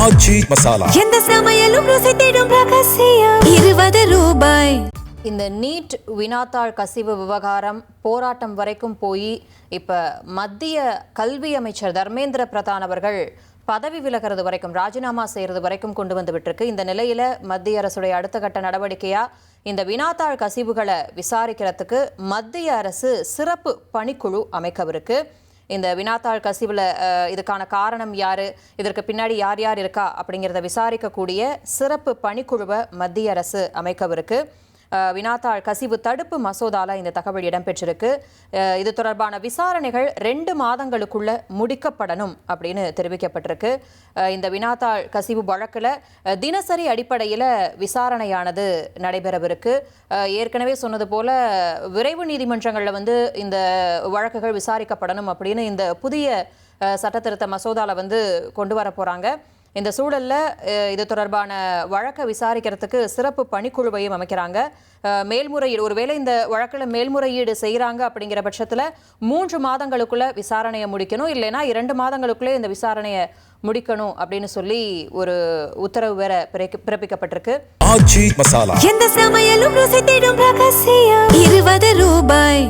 ஆச்சி மசாலா. எந்த சமையலும் ருசி தேடும் ரகசியம். 20 ரூபாய். இந்த நீட் வினாத்தாள் கசிவு விவகாரம் போராட்டம் வரைக்கும் போய் இப்போ மத்திய கல்வி அமைச்சர் தர்மேந்திர பிரதான் அவர்கள் பதவி விலகிறது வரைக்கும் ராஜினாமா செய்கிறது வரைக்கும் கொண்டு வந்து விட்டுருக்கு. இந்த நிலையில் மத்திய அரசுடைய அடுத்த கட்ட நடவடிக்கையாக இந்த வினாத்தாள் கசிவுகளை விசாரிக்கிறதுக்கு மத்திய அரசு சிறப்பு பணிக்குழு அமைக்கவிருக்கு. இந்த வினாத்தாள் கசிவில் இதுக்கான காரணம் யார், இதற்கு பின்னாடி யார் யார் இருக்கா அப்படிங்கிறத விசாரிக்கக்கூடிய சிறப்பு பணிக்குழுவை மத்திய அரசு அமைக்கவிருக்கு. வினாத்தாள் கசிவு தடுப்பு மசோதாவில் இந்த தகவல் இடம்பெற்றிருக்கு. இது தொடர்பான விசாரணைகள் 2 மாதங்களுக்குள்ள முடிக்கப்படணும் அப்படின்னு தெரிவிக்கப்பட்டிருக்கு. இந்த வினாத்தாள் கசிவு வழக்கில் தினசரி அடிப்படையில் விசாரணையானது நடைபெறவிருக்கு. ஏற்கனவே சொன்னது போல விரைவு நீதிமன்றங்களில் இந்த வழக்குகள் விசாரிக்கப்படணும் அப்படின்னு இந்த புதிய சட்டத்திருத்த மசோதாவில் கொண்டு வர போகிறாங்க. இந்த சூழலில் இது தொடர்பான வழக்கை விசாரிக்கிறதுக்கு சிறப்பு பணிக்குழுவையும் அமைக்கிறாங்க. மேல்முறையீடு, ஒருவேளை இந்த வழக்கில் மேல்முறையீடு செய்கிறாங்க அப்படிங்கிற பட்சத்தில் 3 மாதங்களுக்குள்ள விசாரணையை முடிக்கணும், இல்லைன்னா 2 மாதங்களுக்குள்ளே இந்த விசாரணையை முடிக்கணும் அப்படின்னு சொல்லி ஒரு உத்தரவு வேற பிறப்பிக்கப்பட்டிருக்கு. ஆச்சி மசாலா. எந்த சமையலும் ருசி தேடும் ரகசியம். 20 ரூபாய்.